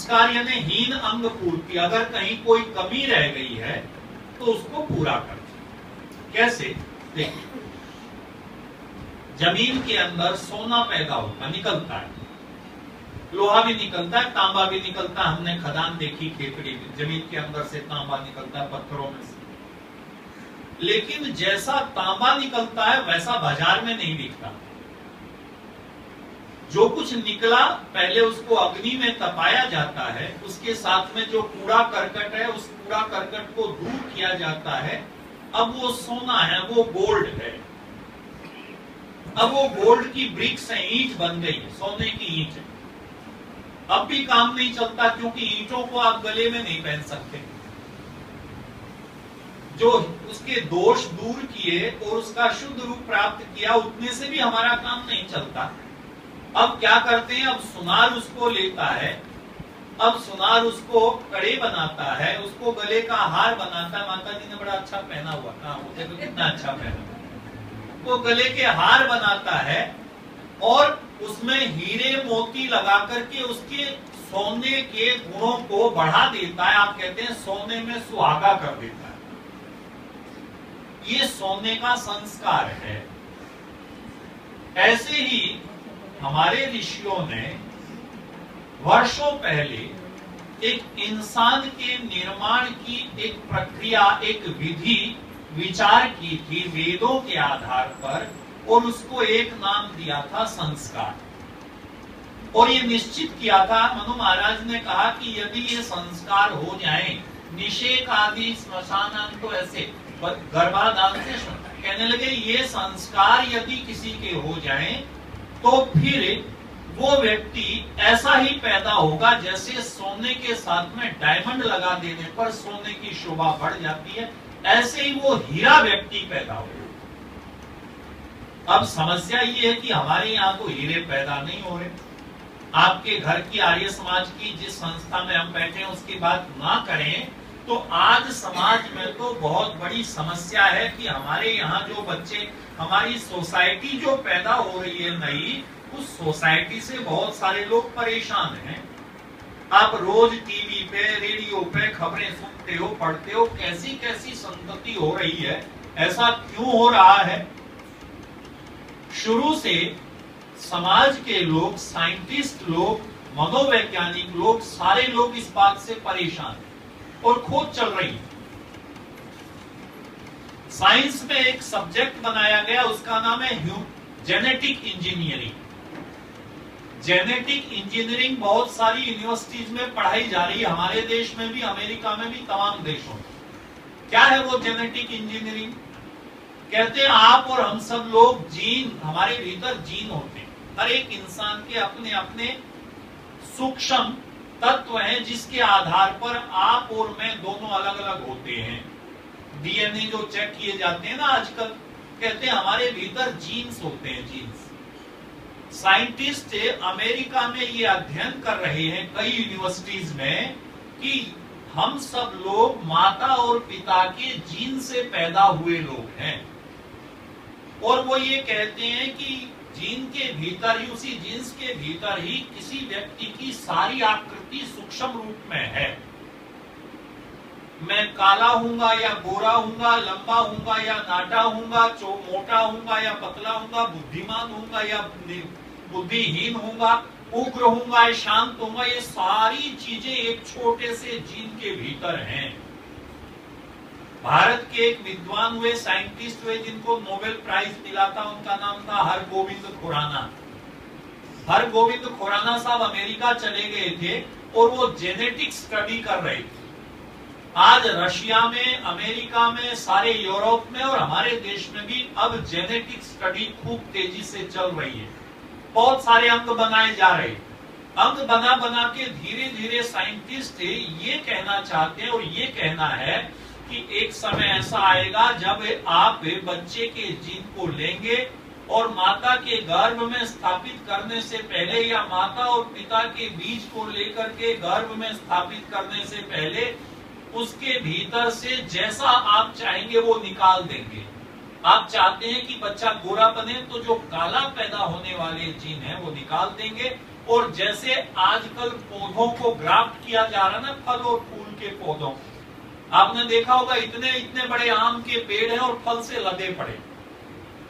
संस्कार यानी हीन अंग पूर्ति, अगर कहीं कोई कमी रह गई है तो उसको पूरा कर। कैसे? देखिए, जमीन के अंदर सोना पैदा होता निकलता है, लोहा भी निकलता है, तांबा भी निकलता है। हमने खदान देखी खेतड़ी में, जमीन के अंदर से तांबा निकलता है पत्थरों में से। लेकिन जैसा तांबा निकलता है वैसा बाजार में नहीं बिकता। जो कुछ निकला पहले उसको अग्नि में तपाया जाता है, उसके साथ में जो कूड़ा करकट है उस कूड़ा करकट को दूर किया जाता है। अब वो सोना है, वो गोल्ड है। अब वो गोल्ड की ब्रिक्स है, ईंट बन गई है, सोने की ईंट है। अब भी काम नहीं चलता क्योंकि ईंटों को आप गले में नहीं पहन सकते। जो उसके दोष दूर किए और उसका शुद्ध रूप प्राप्त किया, उतने से भी हमारा काम नहीं चलता। अब क्या करते हैं, अब सुनार उसको लेता है, अब सुनार उसको कड़े बनाता है, उसको गले का हार बनाता है। माता जी ने बड़ा अच्छा पहना हुआ था, होते तो कितना अच्छा पहना। वो गले के हार बनाता है और उसमें हीरे मोती लगा करके उसके सोने के गुणों को बढ़ा देता है। आप कहते हैं सोने में सुहागा कर देता है। ये सोने का संस्कार है। ऐसे ही हमारे ऋषियों ने वर्षों पहले एक इंसान के निर्माण की एक प्रक्रिया, एक विधि विचार की थी वेदों के आधार पर, और उसको एक नाम दिया था संस्कार। और ये निश्चित किया था, मनु महाराज ने कहा कि यदि ये संस्कार हो जाएं, निषेक आदि स्मशान तो ऐसे गर्भाधान से कहने लगे, ये संस्कार यदि किसी के हो जाएं तो फिर वो व्यक्ति ऐसा ही पैदा होगा जैसे सोने के साथ में डायमंड लगा देने पर सोने की शोभा बढ़ जाती है, ऐसे ही वो हीरा व्यक्ति पैदा होगा। अब समस्या ये है कि हमारे यहाँ तो हीरे पैदा नहीं हो रहे। आपके घर की आर्य समाज की जिस संस्था में हम बैठे हैं उसकी बात ना करें तो आज समाज में तो बहुत बड़ी समस्या है कि हमारे यहाँ जो बच्चे, हमारी सोसाइटी जो पैदा हो रही है नई, उस सोसाइटी से बहुत सारे लोग परेशान हैं। आप रोज टीवी पे, रेडियो पे खबरें सुनते हो, पढ़ते हो, कैसी कैसी संतति हो रही है। ऐसा क्यों हो रहा है? शुरू से समाज के लोग, साइंटिस्ट लोग, मनोवैज्ञानिक लोग, सारे लोग इस बात से परेशान हैं और खोज चल रही है। साइंस में एक सब्जेक्ट बनाया गया, उसका नाम है जेनेटिक इंजीनियरिंग। जेनेटिक इंजीनियरिंग बहुत सारी यूनिवर्सिटीज में पढ़ाई जा रही है, हमारे देश में भी, अमेरिका में भी, तमाम देशों में। क्या है वो जेनेटिक इंजीनियरिंग? कहते हैं आप और हम सब लोग जीन, हमारे भीतर जीन होते हैं। हर एक इंसान के अपने अपने सूक्ष्म तत्व हैं जिसके आधार पर आप और मैं दोनों अलग अलग होते हैं। डीएनए जो चेक किए जाते हैं ना आजकल, कहते हैं हमारे भीतर जीन्स होते हैं, जीन्स। साइंटिस्ट अमेरिका में ये अध्ययन कर रहे हैं कई यूनिवर्सिटीज में कि हम सब लोग माता और पिता के जीन से पैदा हुए लोग हैं। और वो ये कहते हैं कि जीन के भीतर ही, उसी जीन्स के भीतर ही किसी व्यक्ति की सारी आकृति सूक्ष्म रूप में है। मैं काला हूंगा या गोरा हूंगा, लंबा हूंगा या नाटा हूंगा, मोटा हूंगा या पतला हूंगा, बुद्धिमान हूंगा या बुद्धिहीन हूंगा, उग्र हूंगा या शांत हूंगा, ये सारी चीजें एक छोटे से जीन के भीतर हैं। भारत के एक विद्वान हुए, साइंटिस्ट हुए, जिनको नोबेल प्राइज मिला था, उनका नाम था हरगोविंद खुराना। हरगोविंद खुराना साहब अमेरिका चले गए थे और वो जेनेटिक स्टडी कर रहे थे। आज रशिया में, अमेरिका में, सारे यूरोप में और हमारे देश में भी अब जेनेटिक स्टडी खूब तेजी से चल रही है। बहुत सारे अंग बनाए जा रहे हैं। अंग बना बना के धीरे धीरे साइंटिस्ट ये कहना चाहते हैं और ये कहना है कि एक समय ऐसा आएगा जब आप बच्चे के जीन को लेंगे और माता के गर्भ में स्थापित करने से पहले या माता और पिता के बीज को लेकर के गर्भ में स्थापित करने से पहले उसके भीतर से जैसा आप चाहेंगे वो निकाल देंगे। आप चाहते हैं कि बच्चा गोरा बने तो जो काला पैदा होने वाले जीन है वो निकाल देंगे, और जैसे आजकल पौधों को ग्राफ्ट किया जा रहा है ना, फल और फूल के पौधों, आपने देखा होगा इतने इतने बड़े आम के पेड़ हैं और फल से लदे पड़े।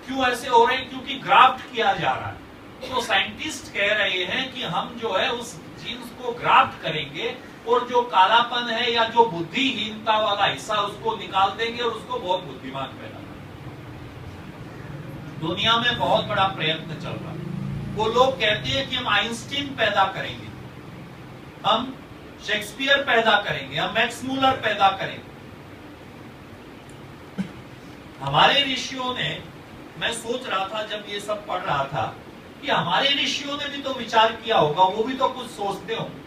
क्यों ऐसे हो रहे हैं? क्योंकि ग्राफ्ट किया जा रहा है। तो साइंटिस्ट कह रहे हैं कि हम जो है उस जीन्स को ग्राफ्ट करेंगे और जो कालापन है या जो बुद्धिहीनता वाला हिस्सा उसको निकाल देंगे और उसको बहुत बुद्धिमान पैदा करेंगे। दुनिया में बहुत बड़ा प्रयत्न चल रहा है। वो लोग कहते हैं कि हम आइंस्टीन पैदा करेंगे, हम शेक्सपियर पैदा करेंगे, हम मैक्स मूलर पैदा करेंगे। हमारे ऋषियों ने, मैं सोच रहा था जब ये सब पढ़ रहा था कि हमारे ऋषियों ने भी तो विचार किया होगा, वो भी तो कुछ सोचते होंगे।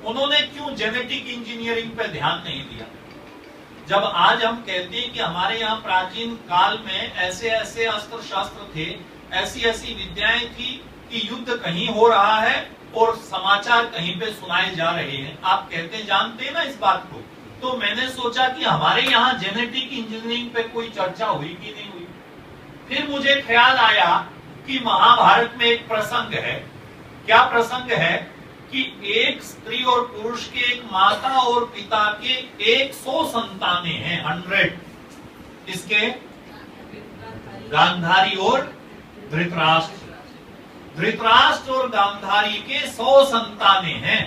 उन्होंने क्यों जेनेटिक इंजीनियरिंग पे ध्यान नहीं दिया? जब आज हम कहते हैं कि हमारे यहाँ प्राचीन काल में ऐसे ऐसे अस्त्र शस्त्र थे, ऐसी ऐसी विद्याएं थी कि युद्ध कहीं हो रहा है और समाचार कहीं पे सुनाए जा रहे हैं, आप कहते जानते हैं ना इस बात को। तो मैंने सोचा कि हमारे यहाँ जेनेटिक इंजीनियरिंग पे कोई चर्चा हुई कि नहीं हुई। फिर मुझे ख्याल आया कि महाभारत में एक प्रसंग है। क्या प्रसंग है? कि एक स्त्री और पुरुष के, एक माता और पिता के 100 संतानें हैं, 100। इसके गांधारी और धृतराष्ट्र, धृतराष्ट्र और गांधारी के 100 संतानें हैं।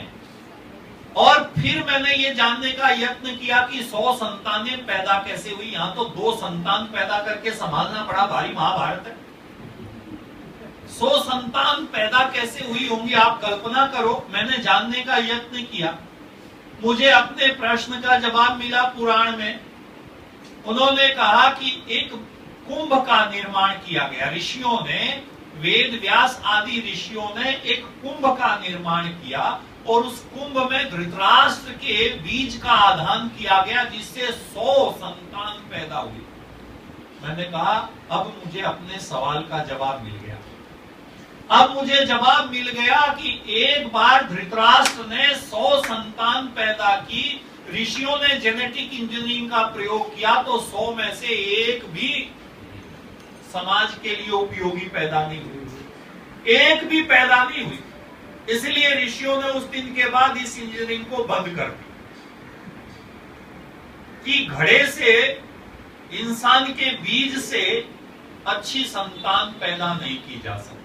और फिर मैंने ये जानने का यत्न किया कि 100 संतानें पैदा कैसे हुई। यहां तो 2 संतान पैदा करके संभालना बड़ा भारी महाभारत है। 100 संतान पैदा कैसे हुई होंगी, आप कल्पना करो। मैंने जानने का यत्न किया, मुझे अपने प्रश्न का जवाब मिला पुराण में। उन्होंने कहा कि एक कुंभ का निर्माण किया गया। ऋषियों ने, वेद व्यास आदि ऋषियों ने एक कुंभ का निर्माण किया और उस कुंभ में धृतराष्ट्र के बीज का आधान किया गया, जिससे 100 संतान पैदा हुई। मैंने कहा अब मुझे अपने सवाल का जवाब मिल गया। अब मुझे जवाब मिल गया कि एक बार धृतराष्ट्र ने 100 संतान पैदा की, ऋषियों ने जेनेटिक इंजीनियरिंग का प्रयोग किया तो 100 में से एक भी समाज के लिए उपयोगी पैदा नहीं हुई, एक भी पैदा नहीं हुई। इसलिए ऋषियों ने उस दिन के बाद इस इंजीनियरिंग को बंद कर दी कि घड़े से, इंसान के बीज से अच्छी संतान पैदा नहीं की जा सकती।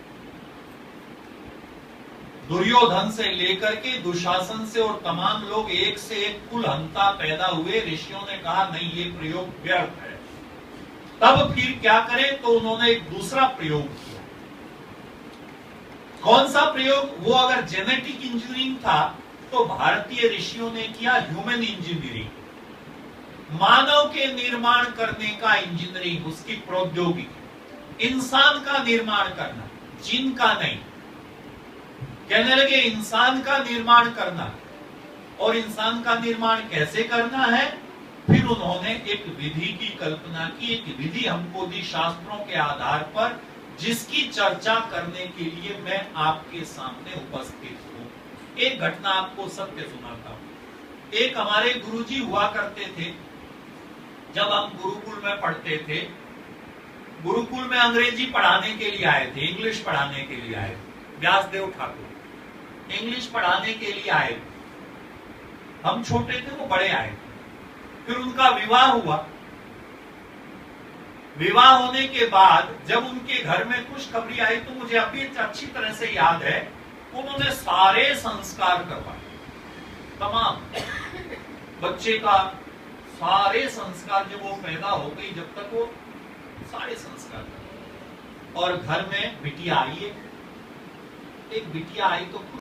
दुर्योधन से लेकर के दुशासन से और तमाम लोग एक से एक कुलहंता पैदा हुए। ऋषियों ने कहा नहीं, ये प्रयोग व्यर्थ है। तब फिर क्या करें? तो उन्होंने एक दूसरा प्रयोग किया। कौन सा प्रयोग? वो अगर जेनेटिक इंजीनियरिंग था तो भारतीय ऋषियों ने किया ह्यूमन इंजीनियरिंग, मानव के निर्माण करने का इंजीनियरिंग, उसकी प्रौद्योगिकी, इंसान का निर्माण करना, जिन का नहीं। कहने लगे इंसान का निर्माण करना, और इंसान का निर्माण कैसे करना है? फिर उन्होंने एक विधि की कल्पना की, एक विधि हमको दी शास्त्रों के आधार पर, जिसकी चर्चा करने के लिए मैं आपके सामने उपस्थित हूं। एक घटना आपको सत्य सुनाता हूं। एक हमारे गुरुजी हुआ करते थे, जब हम गुरुकुल में पढ़ते थे। गुरुकुल में अंग्रेजी पढ़ाने के लिए आए थे, इंग्लिश पढ़ाने के लिए आए थे। व्यासदेव ठाकुर इंग्लिश पढ़ाने के लिए आए थे। हम छोटे थे, वो बड़े आए थे। फिर उनका विवाह हुआ। विवाह होने के बाद जब उनके घर में खुशखबरी आई तो मुझे अभी अच्छी तरह से याद है, उन्होंने सारे संस्कार करवाए, तमाम बच्चे का सारे संस्कार। जब वो पैदा हो गई, जब तक वो सारे संस्कार। और घर में बिटिया आई, एक बिटिया आई तो